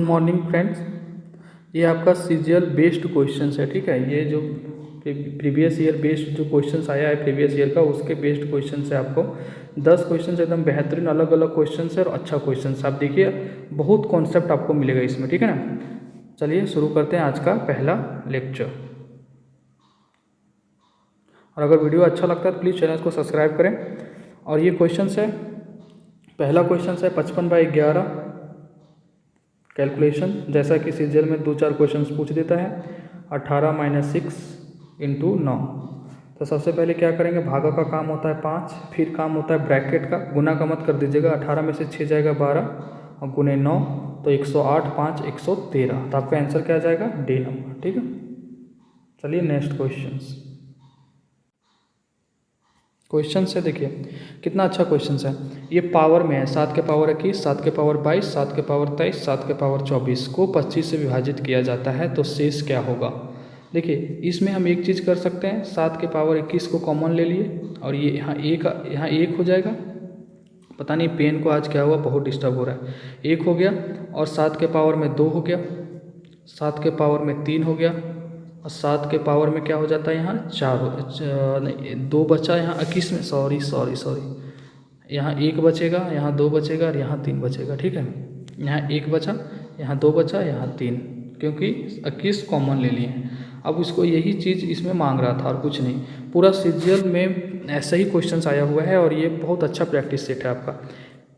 Morning friends. ये आपका CGL based questions है, ठीक है। ये जो प्रीवियस ईयर बेस्ड जो क्वेश्चंस आया है प्रीवियस ईयर का, उसके बेस्ड क्वेश्चंस है। आपको 10 क्वेश्चंस एकदम बेहतरीन अलग अलग क्वेश्चंस है और अच्छा क्वेश्चंस। आप देखिए बहुत कॉन्सेप्ट आपको मिलेगा इसमें, ठीक है ना। चलिए शुरू करते हैं आज का पहला लेक्चर। और अगर वीडियो अच्छा लगता है तो प्लीज़ चैनल को सब्सक्राइब करें। और ये क्वेश्चंस है, पहला क्वेश्चन है 55/11 कैलकुलेशन। जैसा कि सीजीएल में 2-4 क्वेश्चंस पूछ देता है। 18 - 6 × 9। तो सबसे पहले क्या करेंगे, भागा का काम होता है 5, फिर काम होता है ब्रैकेट का, गुना का मत कर दीजिएगा। 18 में से 6 जाएगा 12 और गुने 9 तो 108, 5 113। तो आपका आंसर क्या आ जाएगा, डी नंबर, ठीक है। चलिए नेक्स्ट क्वेश्चन से देखिए कितना अच्छा क्वेश्चन है। ये पावर में है, 7 के पावर 21, 7 के पावर 22, 7 के पावर 23, 7 के पावर 24 को 25 से विभाजित किया जाता है तो शेष क्या होगा। देखिए इसमें हम एक चीज़ कर सकते हैं, 7 के पावर 21 को कॉमन ले लिए और ये यहाँ एक हो जाएगा। पता नहीं पेन को आज क्या हुआ, बहुत डिस्टर्ब हो रहा है। 1 हो गया और 7 के पावर में 2 हो गया, 7 के पावर में 3 हो गया और 7 के पावर में क्या हो जाता है, यहाँ 4 नहीं 2 बचा यहाँ 21 में, सॉरी यहाँ 1 बचेगा, यहाँ 2 बचेगा और यहाँ 3 बचेगा, ठीक है। यहाँ 1 बचा, यहाँ 2 बचा, यहाँ 3, क्योंकि 21 कॉमन ले लिए हैं। अब उसको यही चीज़ इसमें मांग रहा था और कुछ नहीं। पूरा सीजीएल में ऐसा ही क्वेश्चन आया हुआ है और ये बहुत अच्छा प्रैक्टिस सेट है आपका।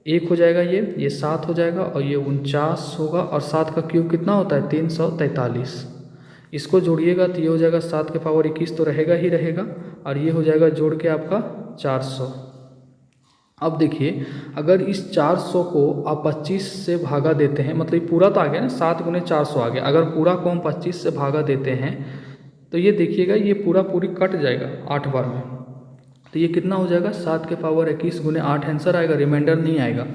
1 हो जाएगा, ये 7 हो जाएगा और ये 49 होगा और 7 का क्यूब कितना होता है, 343। इसको जोड़िएगा तो ये हो जाएगा 7 के पावर 21 तो रहेगा ही रहेगा और ये हो जाएगा जोड़ के आपका 400। अब देखिए अगर इस 400 को आप 25 से भागा देते हैं, मतलब पूरा तो आ गया ना, 7 × 400 आ गया। अगर पूरा को हम 25 से भागा देते हैं तो ये देखिएगा ये पूरी कट जाएगा 8 बार में। तो ये कितना हो जाएगा, 7 के पावर 21 × 8 आंसर आएगा, रिमाइंडर नहीं आएगा।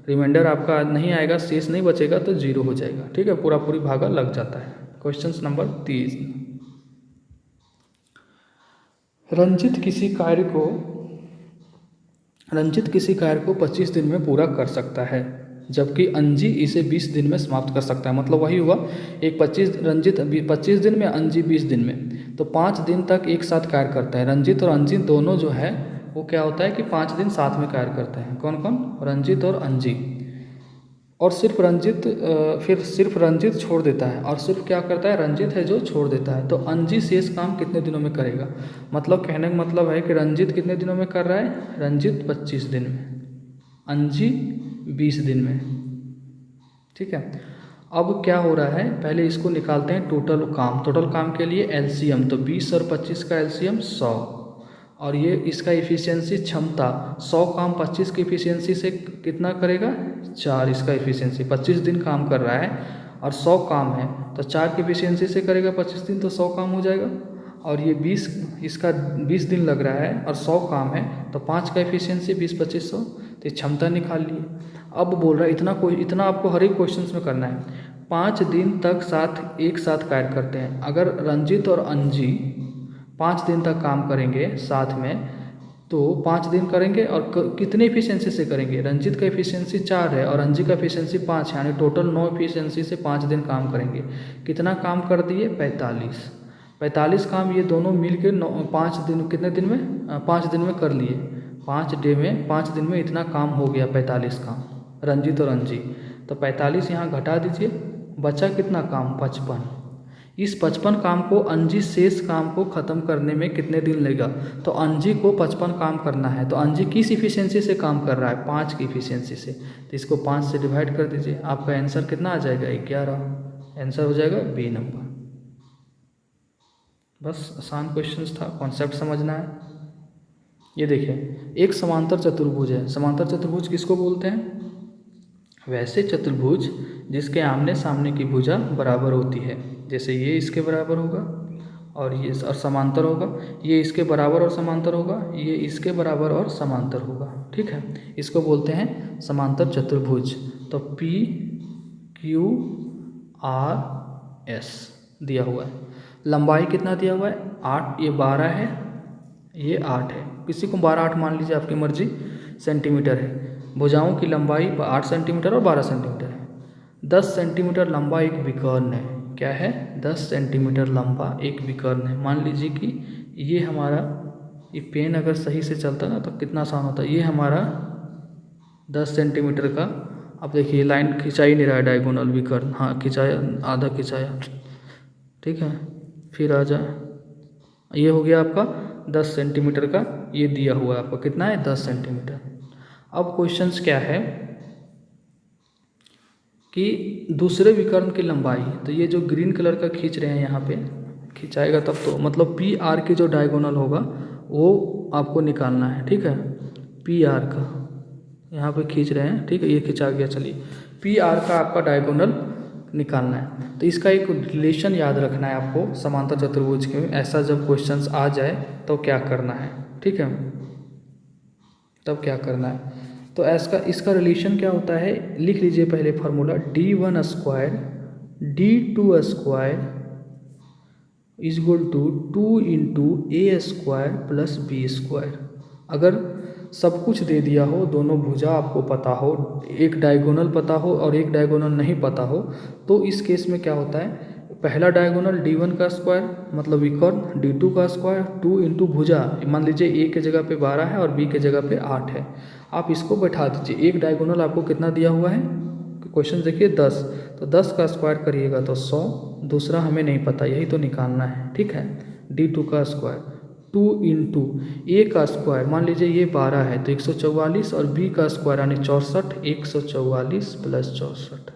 रिमाइंडर आपका नहीं आएगा, शेष नहीं बचेगा तो 0 हो जाएगा, ठीक है। पूरी भागा लग जाता है। Question number 3। रंजित किसी कार्य को 25 दिन में पूरा कर सकता है, जबकि अंजी इसे 20 दिन में समाप्त कर सकता है। मतलब वही हुआ, रंजित 25 दिन में, अंजी 20 दिन में, तो 5 दिन तक एक साथ कार्य करता है। रंजित और अंजी दोनों जो है वो क्या होता है कि 5 दिन साथ में कार्य करते हैं। कौन कौन, रंजित और अंजी। और सिर्फ रंजित छोड़ देता है, और सिर्फ क्या करता है, रंजित है जो छोड़ देता है। तो अंजी शेष काम कितने दिनों में करेगा। मतलब कहने का मतलब है कि रंजित कितने दिनों में कर रहा है, रंजित 25 दिन में, अंजी 20 दिन में, ठीक है। अब क्या हो रहा है, पहले इसको निकालते हैं टोटल काम के लिए एलसीएम। तो 20 और 25 का एलसीएम 100 और ये इसका इफ़िशियंसी क्षमता 100 काम 25 की इफ़िशियंसी से कितना करेगा, 4। इसका इफ़िशियंसी 25 दिन काम कर रहा है और 100 काम है तो 4 की इफ़िशियंसी से करेगा 25 दिन तो 100 काम हो जाएगा। और ये 20, इसका 20 दिन लग रहा है और 100 काम है तो 5 का इफ़िशियंसी 20 25 100, तो क्षमता निकाल लिए। अब बोल रहा है इतना आपको हर एक क्वेश्चन में करना है। 5 दिन तक एक साथ कार्य करते हैं। अगर रंजित और अंजी 5 दिन तक काम करेंगे साथ में तो 5 दिन करेंगे और कितने इफिशियंसी से करेंगे, रंजित का इफिशियंसी 4 है और अंजी का इफिशियंसी 5 है, यानी टोटल 9 इफिशियंसी से 5 दिन काम करेंगे। कितना काम कर दिए, 45 काम ये दोनों मिल के 5 दिन, कितने दिन में, 5 दिन में कर लिए। 5 दिन में इतना काम हो गया, 45 काम रंजित और अंजी। तो 45 यहाँ घटा दीजिए, बचा कितना काम, 55। इस 55 काम को, अंजी शेष काम को ख़त्म करने में कितने दिन लगेगा। तो अंजी को 55 काम करना है तो अंजी किस इफिशियंसी से काम कर रहा है, 5 की इफिशियंसी से। तो इसको 5 से डिवाइड कर दीजिए, आपका आंसर कितना आ जाएगा, 11। आंसर हो जाएगा बी नंबर। बस आसान क्वेश्चन था, कॉन्सेप्ट समझना है। ये देखिए एक समांतर चतुर्भुज है। समांतर चतुर्भुज किसको बोलते हैं, वैसे चतुर्भुज जिसके आमने सामने की भुजा बराबर होती है। जैसे ये इसके बराबर होगा और ये और समांतर होगा, ये इसके बराबर और समांतर होगा, ये इसके बराबर और समांतर होगा, ठीक है। इसको बोलते हैं समांतर चतुर्भुज। तो P Q R S दिया हुआ है। लंबाई कितना दिया हुआ है, 8, ये 12 है, ये 8 है। किसी को 12 8 मान लीजिए, आपकी मर्जी, सेंटीमीटर है। भुजाओं की लंबाई 8 सेंटीमीटर और 12 सेंटीमीटर है। 10 सेंटीमीटर लंबा एक विकर्ण है। क्या है? 10 सेंटीमीटर लंबा एक विकर्ण है। मान लीजिए कि ये हमारा, ये पेन अगर सही से चलता ना तो कितना आसान होता। ये हमारा 10 सेंटीमीटर का, अब देखिए लाइन खिंचा ही नहीं रहा है, डायगोनल विकर्ण, हाँ खिंचाया, आधा खिंचाया, ठीक है। फिर आ जाए, ये हो गया आपका 10 सेंटीमीटर का, ये दिया हुआ है आपको, कितना है? 10 सेंटीमीटर। अब क्वेश्चंस क्या है कि दूसरे विकर्ण की लंबाई, तो ये जो ग्रीन कलर का खींच रहे हैं यहाँ पे, खिंचाएगा तब तो, मतलब पी आर की जो डायगोनल होगा वो आपको निकालना है, ठीक है। पी आर का यहाँ पे खींच रहे हैं, ठीक है, ये खिंचा गया। चलिए, पी आर का आपका डायगोनल निकालना है। तो इसका एक रिलेशन याद रखना है आपको समांतर चतुर्भुज के। ऐसा जब क्वेश्चंस आ जाए तो क्या करना है, ठीक है, तब क्या करना है। तो ऐसा इसका रिलेशन क्या होता है, लिख लीजिए पहले formula, d1 square d2 square is equal to 2 into a square plus b square. अगर सब कुछ दे दिया हो, दोनों भुजा आपको पता हो, एक डायगोनल पता हो और एक डायगोनल नहीं पता हो, तो इस केस में क्या होता है, पहला डायगोनल d1 का स्क्वायर मतलब विकर्ण, d2 का स्क्वायर, 2 इंटू भुजा, मान लीजिए ए के जगह पे 12 है और बी के जगह पे 8 है, आप इसको बैठा दीजिए। एक डायगोनल आपको कितना दिया हुआ है, क्वेश्चन देखिए 10, तो 10 का स्क्वायर करिएगा तो 100, दूसरा हमें नहीं पता, यही तो निकालना है, ठीक है। d2 का स्क्वायर 2 इंटू ए का स्क्वायर, मान लीजिए ये 12 है तो 144, और बी का स्क्वायर यानी 64, 144 प्लस 64,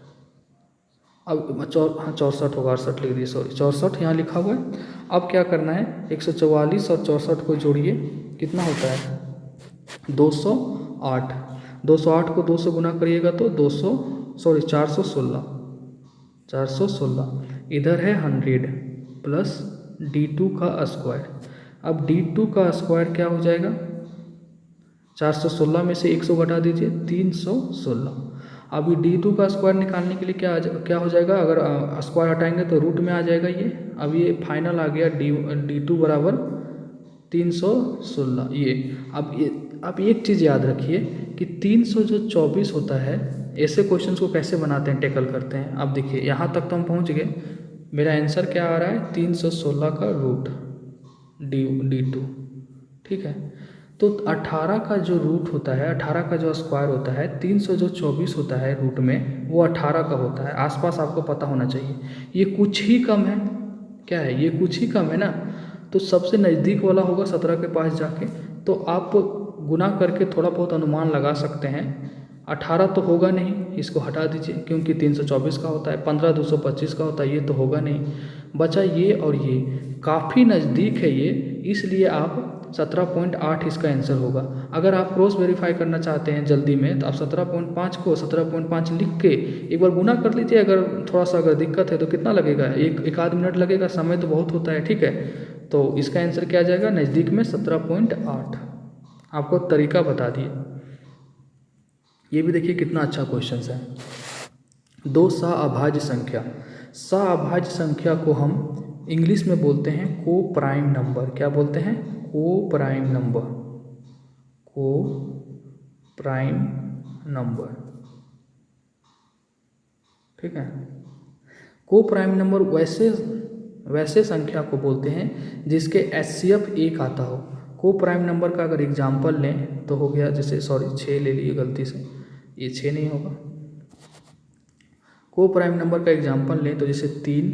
अब 64 होगा, 68 लिख दिए, सॉरी 64 यहाँ लिखा हुआ है। अब क्या करना है, 144 और 64 को जोड़िए, कितना होता है? 208। 208 को 2 से गुना करिएगा तो 416, 416, इधर है 100 प्लस d2 का स्क्वायर। अब d2 का स्क्वायर क्या हो जाएगा, 416 में से 100 घटा दीजिए, 316। अभी d2 का स्क्वायर निकालने के लिए क्या हो जाएगा, अगर स्क्वायर हटाएंगे तो रूट में आ जाएगा ये। अब ये फाइनल आ गया d2 बराबर 316 ये। अब एक चीज़ याद रखिए कि 324 होता है, ऐसे क्वेश्चंस को कैसे बनाते हैं, टैकल करते हैं। अब देखिए यहाँ तक तो हम पहुँच गए, मेरा आंसर क्या आ रहा है, 316 का रूट d2, ठीक है। तो 18 का जो रूट होता है, 18 का जो स्क्वायर होता है, 324 होता है रूट में, वो 18 का होता है। आसपास आपको पता होना चाहिए, ये कुछ ही कम है, क्या है, ये कुछ ही कम है ना, तो सबसे नज़दीक वाला होगा 17 के पास जाके, तो आप गुना करके थोड़ा बहुत अनुमान लगा सकते हैं। 18 तो होगा नहीं, इसको हटा दीजिए, क्योंकि 324 का होता है, 15 225 का होता है, ये तो होगा नहीं। बचा ये और ये, काफ़ी नज़दीक है ये, इसलिए आप 17.8 इसका आंसर होगा। अगर आप क्रॉस वेरीफाई करना चाहते हैं जल्दी में, तो आप 17.5 को 17.5 लिख के एक बार गुना कर लीजिए। अगर थोड़ा सा अगर दिक्कत है तो कितना लगेगा, एक आध मिनट लगेगा, समय तो बहुत होता है, ठीक है। तो इसका आंसर क्या आ जाएगा, नज़दीक में 17.8। आपको तरीका बता दिए। ये भी देखिए कितना अच्छा क्वेश्चन है। दो सअभाज्य संख्या, सअभाज्य संख्या को हम इंग्लिश में बोलते हैं को प्राइम नंबर। क्या बोलते हैं, को प्राइम नंबर, को प्राइम नंबर, ठीक है। को प्राइम नंबर वैसे संख्या को बोलते हैं जिसके HCF 1 आता हो। को प्राइम नंबर का अगर एग्जाम्पल लें तो हो गया, जैसे 6 ले लिए गलती से, ये 6 नहीं होगा। को प्राइम नंबर का एग्जाम्पल लें तो जैसे 3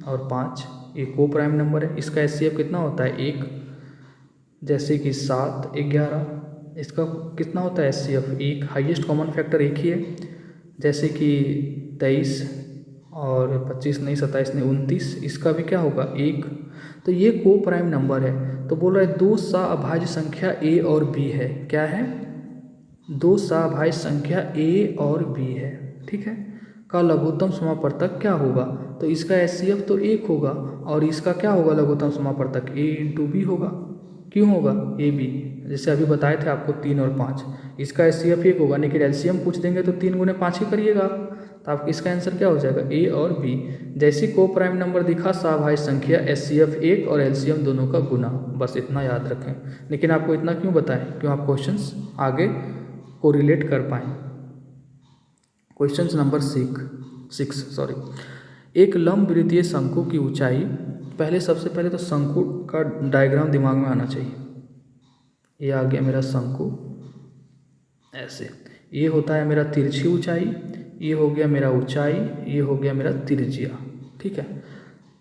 और 5, ये को प्राइम नंबर है, इसका HCF कितना होता है, 1। जैसे कि 7, 11, इसका कितना होता है HCF, 1, हाईएस्ट कॉमन फैक्टर 1 ही है। जैसे कि 23 और 25 नहीं, 27 नहीं, 29, इसका भी क्या होगा, 1। तो ये को प्राइम नंबर है। तो बोल रहा है दो सअभाज्य संख्या A और B है। क्या है, दो सअभाज्य संख्या A और B है, ठीक है, का लघुत्तम समापवर्तक क्या होगा। तो इसका HCF तो 1 होगा, और इसका क्या होगा लघुत्तम समापवर्तक, A इंटू B होगा। क्यों होगा, AB, जैसे अभी बताए थे आपको 3 और 5, इसका HCF 1 होगा, लेकिन LCM पूछ देंगे तो 3 गुने 5 ही करिएगा, तो आपका इसका आंसर क्या हो जाएगा, A और B। जैसी को प्राइम नंबर दिखा सअभाज्य संख्या, HCF 1 और LCM दोनों का गुना, बस इतना याद रखें। लेकिन आपको इतना क्यों बताएं, क्यों आप क्वेश्चंस आगे को रिलेट कर पाएँ। Question number 6, 6 sorry. एक लंबवृत्तीय शंकु की ऊंचाई, पहले सबसे पहले तो शंकु का डायग्राम दिमाग में आना चाहिए। ये आ गया मेरा शंकु, ऐसे ये होता है मेरा तिरछी ऊंचाई, ये हो गया मेरा ऊंचाई, ये हो गया मेरा त्रिज्या। ठीक है,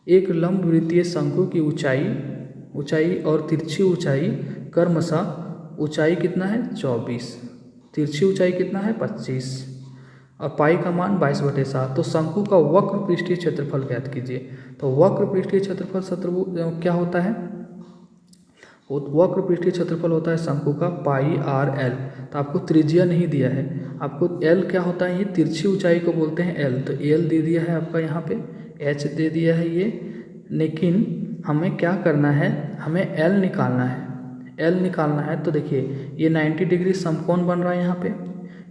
एक लंबवृत्तीय शंकु की ऊंचाई और तिरछी ऊंचाई क्रमशः ऊंचाई कितना है 24, तिरछी ऊंचाई कितना है 25 और पाई का मान 22/7। तो शंकु का वक्र पृष्ठीय क्षेत्रफल ज्ञात कीजिए। तो वक्र पृष्ठीय क्षेत्रफल क्या होता है, वक्र पृष्ठीय क्षेत्रफल होता है शंकु का पाई आर एल। तो आपको त्रिज्या नहीं दिया है, आपको एल क्या होता है, ये तिरछी ऊंचाई को बोलते हैं एल। तो एल दे दिया है आपका यहाँ पे, एच दे दिया है ये, लेकिन हमें क्या करना है, हमें एल निकालना है। एल निकालना है तो देखिए ये 90 डिग्री समकोण बन रहा है यहाँ पे,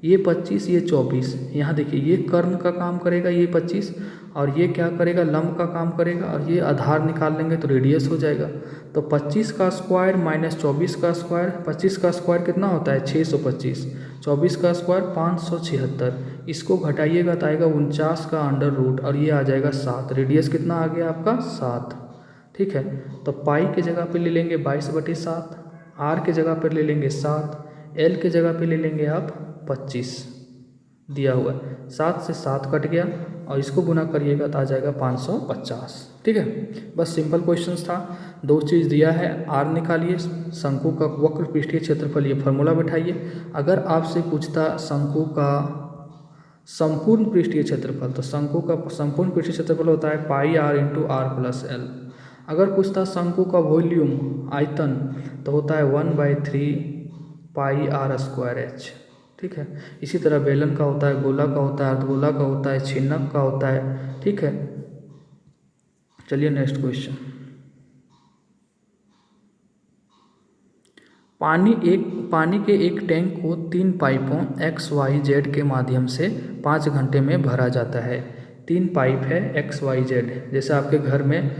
ये 25 ये 24। यहाँ देखिए ये कर्ण का काम करेगा ये 25 और ये क्या करेगा लंब का काम करेगा और ये आधार निकाल लेंगे तो रेडियस हो जाएगा। तो 25 का स्क्वायर माइनस 24 का स्क्वायर, 25 का स्क्वायर कितना होता है 625, 24 का स्क्वायर 576, इसको घटाइएगा तो आएगा 49 का अंडर रूट और ये आ जाएगा 7। रेडियस कितना आ गया आपका 7। ठीक है, तो पाई के जगह पे ले लेंगे 22/7, आर के जगह पर ले लेंगे 7, एल के जगह पे ले लेंगे आप 25 दिया हुआ है, 7 से 7 कट गया और इसको गुना करिएगा तो आ जाएगा 550। ठीक है, बस सिंपल क्वेश्चंस था, दो चीज़ दिया है, आर निकालिए, शंकु का वक्र पृष्ठीय क्षेत्रफल, ये फार्मूला बैठाइए। अगर आपसे पूछता शंकु का संपूर्ण पृष्ठीय क्षेत्रफल, तो शंकु का संपूर्ण पृष्ठीय क्षेत्रफल होता है pi r into r plus l. अगर पूछता शंकु का वॉल्यूम आयतन, तो होता है 1/3 पाई आर स्क्वायर एच। ठीक है, इसी तरह बेलन का होता है, गोला का होता है, अर्धगोला का होता है, छिन्नक का होता है। ठीक है, चलिए नेक्स्ट क्वेश्चन। पानी के एक टैंक को 3 पाइपों XYZ के माध्यम से 5 घंटे में भरा जाता है। 3 पाइप है XYZ, जैसे आपके घर में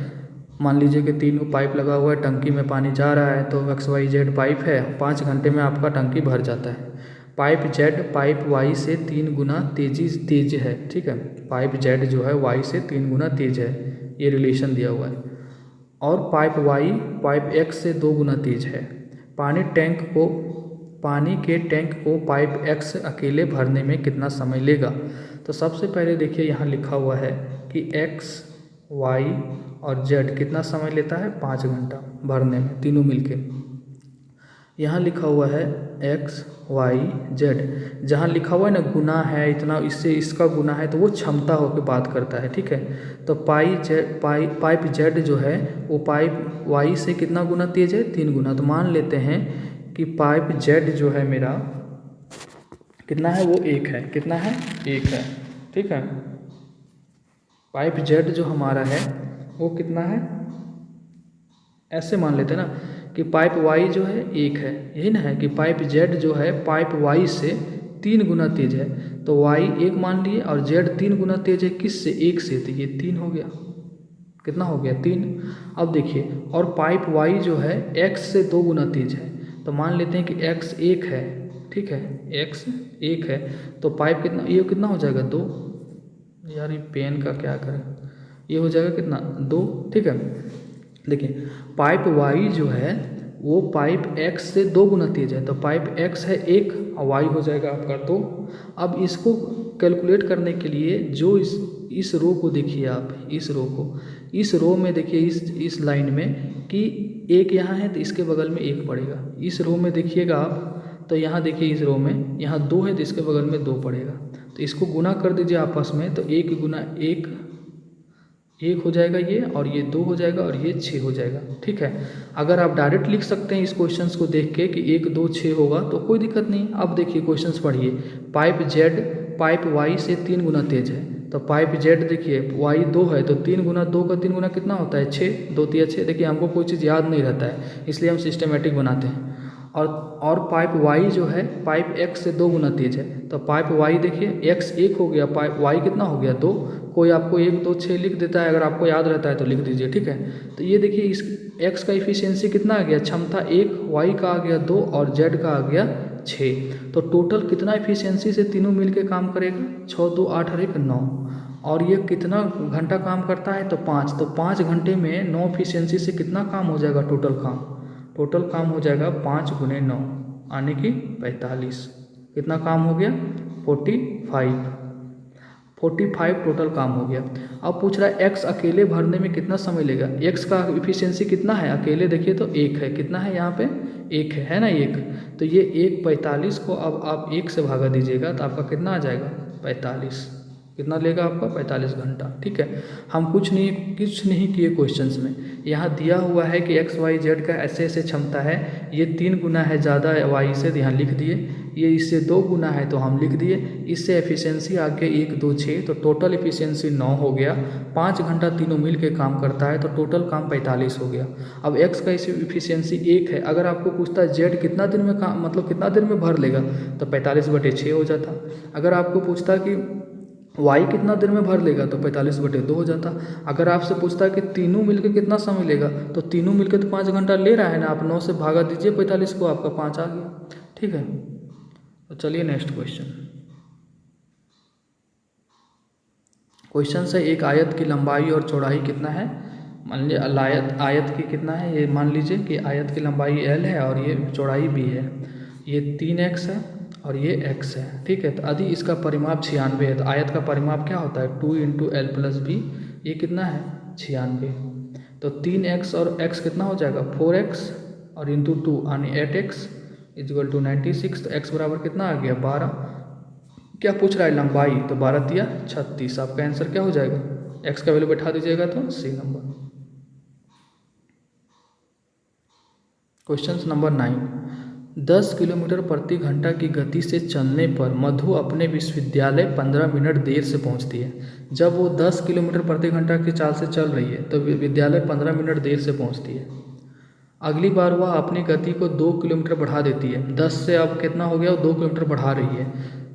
मान लीजिए कि 3 पाइप लगा हुआ है, टंकी में पानी जा रहा है, तो XYZ पाइप है, 5 घंटे में आपका टंकी भर जाता है। पाइप Z पाइप Y से 3 गुना तेज है। ठीक है, पाइप Z जो है Y से 3 गुना तेज है, ये रिलेशन दिया हुआ है। और पाइप Y पाइप X से 2 गुना तेज है। पानी के टैंक को पाइप X अकेले भरने में कितना समय लेगा। तो सबसे पहले देखिए यहाँ लिखा हुआ है कि X Y और Z कितना समय लेता है 5 घंटा भरने में, तीनों मिलके। यहाँ लिखा हुआ है X Y Z, जहाँ लिखा हुआ है ना गुना है इतना, इससे इसका गुना है, तो वो क्षमता होकर बात करता है। ठीक है, तो पाइप Z जो है वो पाइप Y से कितना गुना तेज है 3 गुना। तो मान लेते हैं कि पाइप Z जो है मेरा कितना है, वो 1 है, कितना है 1 है। ठीक है, पाइप Z जो हमारा है वो कितना है, ऐसे मान लेते हैं ना कि पाइप Y जो है 1 है, यही ना है कि पाइप Z जो है पाइप Y से 3 गुना तेज है। तो Y 1 मान लिए और Z 3 गुना तेज है किससे, 1 से, तो ये 3 हो गया। कितना हो गया 3। अब देखिए, और पाइप Y जो है X से 2 गुना तेज है, तो मान लेते हैं कि X 1 है। ठीक है, X 1 है, तो पाइप कितना, ये कितना हो जाएगा 2। यार ये पेन का क्या करें, ये हो जाएगा कितना 2। ठीक है, देखिए पाइप Y जो है वो पाइप X से 2 गुना तेज है, तो पाइप X है 1 और Y हो जाएगा आपका 2। अब इसको कैलकुलेट करने के लिए जो इस रो को देखिए आप, इस रो में देखिए इस लाइन में कि 1 यहाँ है तो इसके बगल में 1 पड़ेगा। इस रो में देखिएगा आप, तो यहाँ देखिए इस रो में यहाँ 2 है तो इसके बगल में 2 पड़ेगा। तो इसको गुना कर दीजिए आपस में, तो 1 गुना 1 1 हो जाएगा ये, और ये 2 हो जाएगा और ये 6 हो जाएगा। ठीक है, अगर आप डायरेक्ट लिख सकते हैं इस क्वेश्चंस को देख के कि 1 2 6 होगा तो कोई दिक्कत नहीं। अब देखिए क्वेश्चंस पढ़िए, पाइप Z पाइप Y से 3 गुना तेज है, तो पाइप Z देखिए Y 2 है, तो 3 गुना 2 का 3 गुना कितना होता है 6, 2 3 6। देखिए हमको कोई चीज़ याद नहीं रहता है, इसलिए हम सिस्टमेटिक बनाते हैं। और पाइप Y जो है पाइप X से 2 गुना तेज है, तो पाइप Y देखिए X 1 हो गया, पाइप Y कितना हो गया 2। कोई आपको 1 2 6 लिख देता है, अगर आपको याद रहता है तो लिख दीजिए। ठीक है, तो ये देखिए इस X का इफिशियंसी कितना आ गया, क्षमता 1, Y का आ गया 2 और Z का आ गया 6। तो टोटल कितना इफिशियंसी से तीनों मिलके काम करेगा, 6 2 8 और 1 9। और ये कितना घंटा काम करता है, तो 5। तो 5 घंटे में 9 एफिशिएंसी से कितना काम हो जाएगा, टोटल काम हो जाएगा 5 × 9 यानी कि 45। कितना काम हो गया, 45 टोटल काम हो गया। अब पूछ रहा है एक्स अकेले भरने में कितना समय लेगा। एक्स का एफिशिएंसी कितना है, अकेले देखिए तो 1 है, कितना है यहाँ पे 1 है ना 1। तो ये 1/45 को अब आप 1 से भागा दीजिएगा तो आपका कितना आ जाएगा 45। कितना लेगा आपका 45 घंटा। ठीक है, हम कुछ नहीं किए क्वेश्चंस में। यहाँ दिया हुआ है कि एक्स वाई जेड का ऐसे ऐसे क्षमता है, ये 3 गुना है ज़्यादा वाई से, यहाँ लिख दिए। ये इससे 2 गुना है तो हम लिख दिए। इससे एफिशिएंसी आ गया 1 2 6, तो टोटल एफिशिएंसी 9 हो गया। 5 घंटा तीनों मिल के काम करता है तो टोटल काम 45 हो गया। अब एक्स का इस एफिशिएंसी 1 है। अगर आपको पूछता है जेड कितना दिन में काम, मतलब कितना दिन में भर लेगा, तो 45/6 हो जाता। अगर आपको पूछता कि वाई कितना देर में भर लेगा, तो 45/2 हो जाता। अगर आपसे पूछता है कि तीनों मिलकर कितना समय लेगा, तो तीनों मिलकर तो 5 घंटा ले रहा है ना, आप 9 से भागा दीजिए 45 को, आपका 5 आ गया। ठीक है, तो चलिए नेक्स्ट क्वेश्चन से एक आयत की लंबाई और चौड़ाई कितना है। मान लीजिए आयत की कितना है, ये मान लीजिए कि आयत की लंबाई l है और ये चौड़ाई b है। ये 3x है और ये x है। ठीक है, तो यदि इसका परिमाप 96 है, तो आयत का परिमाप क्या होता है 2 × l + b। ये कितना है 96। तो 3x और x कितना हो जाएगा 4x और इंटू 2 यानी 8x = 96। तो x बराबर कितना आ गया 12। क्या पूछ रहा है लंबाई, तो 12 × 36। आपका आंसर क्या हो जाएगा, x का वैल्यू बैठा दीजिएगा तो c number. Question number 9, 10 kilometre प्रति घंटा की गति से चलने पर मधु अपने विश्वविद्यालय 15 मिनट देर से पहुंचती है। जब वो 10 किलोमीटर प्रति घंटा की चाल से चल रही है तो विद्यालय 15 मिनट देर से पहुंचती है। अगली बार वह अपनी गति को 2 किलोमीटर बढ़ा देती है। 10 से अब कितना हो गया, 2 किलोमीटर बढ़ा रही है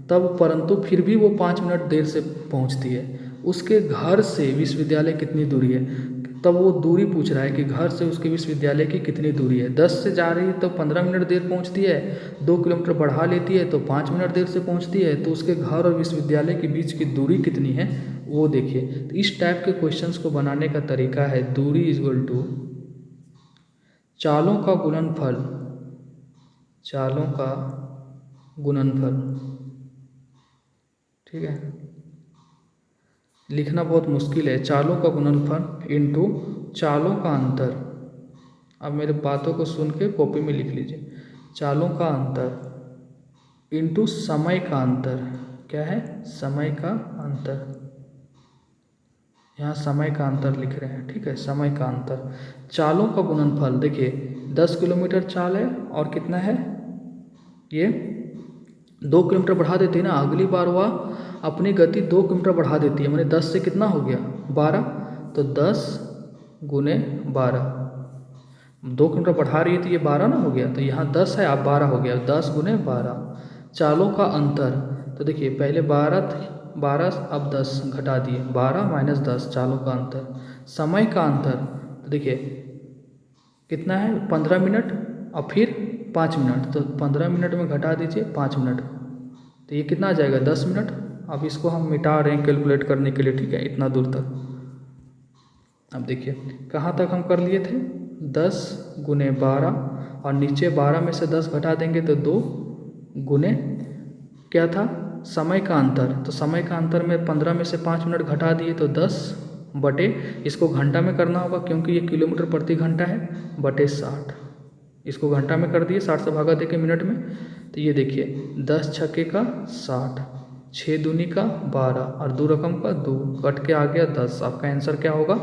तब, परंतु फिर भी वो 5 मिनट देर से पहुंचती है। उसके घर से विश्वविद्यालय कितनी दूरी है, तब वो दूरी पूछ रहा है कि घर से उसके विश्वविद्यालय की कितनी दूरी है। 10 से जा रही है तो 15 मिनट देर पहुंचती है, 2 किलोमीटर बढ़ा लेती है तो 5 मिनट देर से पहुंचती है। तो उसके घर और विश्वविद्यालय के बीच की दूरी कितनी है वो देखिए। तो इस टाइप के क्वेश्चंस को बनाने का तरीका है दूरी = चालों का गुणनफल। ठीक है, लिखना बहुत मुश्किल है। चालों का गुणनफल इंटू चालों का अंतर। अब मेरे बातों को सुन के कॉपी में लिख लीजिए। चालों का अंतर इंटू समय का अंतर। क्या है, समय का अंतर। यहाँ समय का अंतर लिख रहे हैं। ठीक है, समय का अंतर। चालों का गुणनफल देखिए 10 किलोमीटर चाल है और कितना है, ये 2 किलोमीटर बढ़ा देती है ना। अगली बार वह अपनी गति 2 किलोमीटर बढ़ा देती है, माने 10 से कितना हो गया 12। तो 10 × 12, 2 किलोमीटर बढ़ा रही है तो ये 12 ना हो गया। तो यहाँ 10 है, अब 12 हो गया, 10 × 12। चालों का अंतर, तो देखिए पहले 12 अब 10 घटा दिए, 12 - 10 चालों का अंतर। समय का अंतर, तो देखिए कितना है 15 मिनट और फिर 5 मिनट, तो 15 मिनट में घटा दीजिए 5 मिनट, तो ये कितना आ जाएगा 10 मिनट। अब इसको हम मिटा रहे हैं कैलकुलेट करने के लिए। ठीक है, इतना दूर तक। अब देखिए कहाँ तक हम कर लिए थे, 10 × 12 और नीचे 12 में से 10 घटा देंगे तो 2 गुने क्या था समय का अंतर। तो समय का अंतर में 15 में से 5 मिनट घटा दिए तो 10 बटे, इसको घंटा में करना होगा क्योंकि ये किलोमीटर प्रति घंटा है, बटे 60। इसको घंटा में कर दिए, 60 से भागा देके मिनट में। तो ये देखिए 10 × 6 = 60, 6 दूनी का 12 और 2 रकम का 2, कट के आ गया 10। आपका आंसर क्या होगा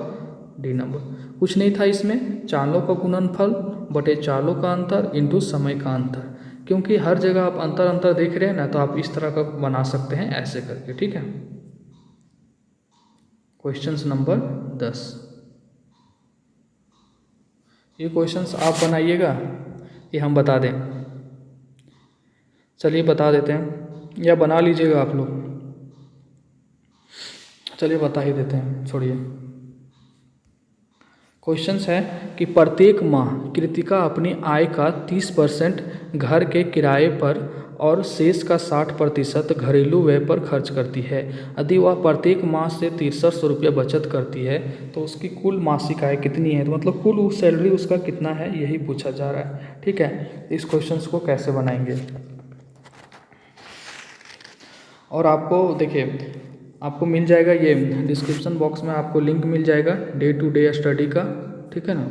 डी नंबर। कुछ नहीं था इसमें, चालों का गुणनफल बटे चालों का अंतर इंटू समय का अंतर। क्योंकि हर जगह आप अंतर देख रहे हैं ना, तो आप इस तरह का बना सकते हैं ऐसे करके। ठीक है, क्वेश्चन नंबर 10। ये क्वेश्चंस आप बनाइएगा कि हम बता दें। चलिए बता देते हैं या बना लीजिएगा आप लोग। चलिए बता ही देते हैं, छोड़िए। क्वेश्चंस है कि प्रत्येक माह कृतिका अपनी आय का 30% घर के किराए पर और शेष का 60% घरेलू व्यय पर खर्च करती है। यदि वह प्रत्येक माह से 6300 रुपये बचत करती है तो उसकी कुल मासिक आय कितनी है। तो मतलब कुल सैलरी उसका कितना है, यही पूछा जा रहा है। ठीक है, इस क्वेश्चंस को कैसे बनाएंगे। और आपको देखिए, आपको मिल जाएगा ये डिस्क्रिप्शन बॉक्स में आपको लिंक मिल जाएगा डे टू डे स्टडी का। ठीक है ना,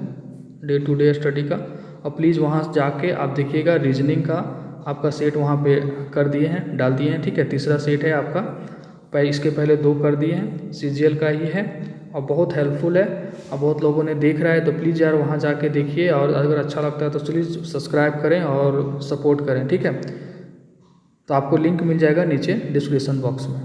डे टू डे स्टडी का। और प्लीज़ वहाँ जाके आप देखिएगा रीजनिंग का आपका सेट वहाँ पे कर दिए हैं, डाल दिए हैं। ठीक है, तीसरा सेट है आपका, इसके पहले 2 कर दिए हैं, CGL का ही है और बहुत हेल्पफुल है और बहुत लोगों ने देख रहा है। तो प्लीज़ यार वहाँ जाके देखिए और अगर अच्छा लगता है तो प्लीज़ सब्सक्राइब करें और सपोर्ट करें। ठीक है, तो आपको लिंक मिल जाएगा नीचे डिस्क्रिप्शन बॉक्स में।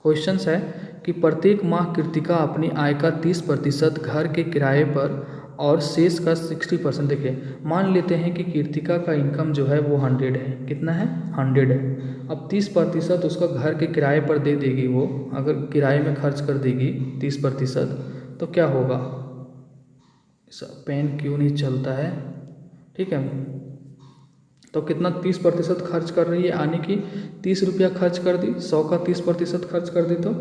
क्वेश्चंस है कि प्रत्येक माह कृतिका अपनी आय का 30% घर के किराए पर और शेष का 60%। देखिए, मान लेते हैं कि कृतिका का इनकम जो है वो 100 है। कितना है, 100 है। अब 30% उसका घर के किराए पर दे देगी, वो अगर किराए में खर्च कर देगी 30%, तो क्या होगा। पेन क्यों नहीं चलता है। ठीक है, तो कितना 30% खर्च कर रही है, यानी कि 30 रुपया खर्च कर दी, 100 का 30% खर्च कर दी तो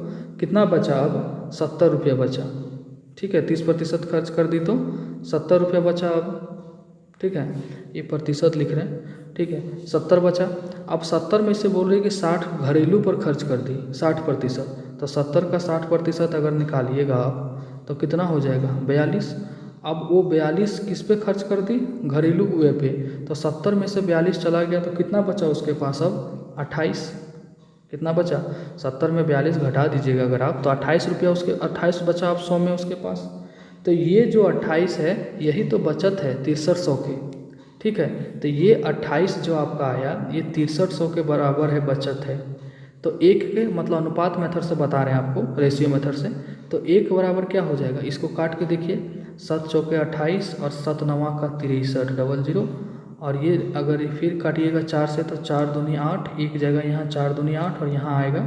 कितना बचा, अब 70 रुपया बचा। ठीक है, 30% खर्च कर दी तो 70 रुपया बचा अब। ठीक है, ये प्रतिशत लिख रहे हैं। ठीक है, 70 बचा। अब 70 में से बोल रही है कि 60 घरेलू पर खर्च कर दी, 60%। तो 70 का 60% अगर निकालिएगा आप तो कितना हो जाएगा, 42। अब वो 42 किस पे खर्च कर दी, घरेलू व्यय पे। तो 70 में से 42 चला गया तो कितना बचा उसके पास, अब 28। कितना बचा, 70 में 42 घटा दीजिएगा अगर आप, तो 28 रुपया उसके 28 बचा अब 100 में उसके पास। तो ये जो 28 है यही तो बचत है 6300 की। ठीक है, तो ये 28 जो आपका आया ये 6300 के बराबर है, बचत है। तो एक के मतलब अनुपात मेथड से बता रहे हैं आपको, रेशियो मेथड से। तो 1 के बराबर क्या हो जाएगा, इसको काट के देखिए, 7 चौके 28 और 7 नवा का 63 00। और ये अगर फिर काटिएगा 4 से तो 4 दूनी 8, एक जगह यहाँ 4 दूनी 8 और यहाँ आएगा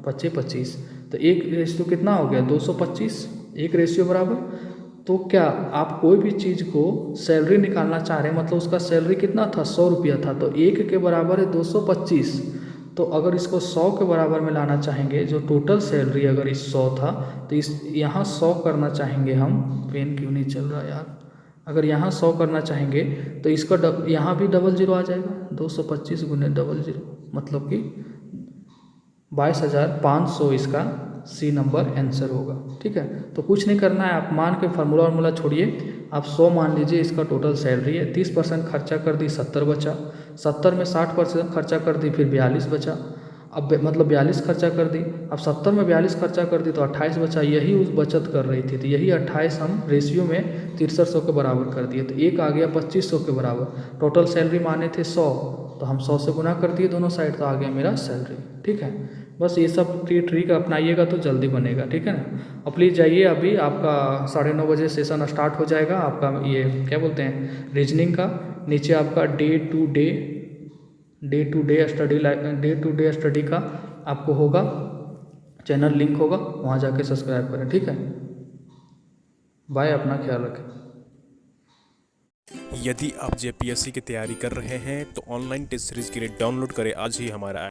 25 25। तो एक रेशियो कितना हो गया, 225, एक रेशियो बराबर। तो क्या आप कोई भी चीज़ को सैलरी निकालना चाह रहे हैं, मतलब उसका सैलरी कितना था, 100 रुपया था, तो 1 के बराबर है 225। तो अगर इसको 100 के बराबर में लाना चाहेंगे, जो टोटल सैलरी अगर इस 100 था तो इस यहाँ 100 करना चाहेंगे हम। पेन क्यों नहीं चल रहा यार। अगर यहाँ 100 करना चाहेंगे तो इसका यहाँ भी 00 आ जाएगा, 225 गुने 00, मतलब कि 22,500 इसका सी नंबर आंसर होगा। ठीक है, तो कुछ नहीं करना है, आप मान के फार्मूला छोड़िए, आप 100 मान लीजिए इसका टोटल सैलरी है। 30% खर्चा कर दी, 70 बचा। 70 में 60% खर्चा कर दी, फिर 42 बचा। अब मतलब 42 खर्चा कर दी, अब 70 में 42 खर्चा कर दी तो 28 बचा। यही उस बचत कर रही थी, तो यही 28 हम रेशियो में 6300 के बराबर कर दिए। तो एक आ गया 2500 के बराबर। टोटल सैलरी माने थे 100, तो हम 100 से गुना कर दिए दोनों साइड, तो आ गया मेरा सैलरी। ठीक है, बस ये सब ट्रिक अपनाइएगा तो जल्दी बनेगा। ठीक है ना। और प्लीज़ जाइए, अभी आपका 9:30 बजे सेशन स्टार्ट हो जाएगा आपका, ये क्या बोलते हैं, रीजनिंग का। नीचे आपका डे टू डे स्टडी का आपको होगा, चैनल लिंक होगा, वहाँ जाके सब्सक्राइब करें। ठीक है, बाय, अपना ख्याल रखें। यदि आप JPSC की तैयारी कर रहे हैं तो ऑनलाइन टेस्ट सीरीज के लिए डाउनलोड करें आज ही हमारा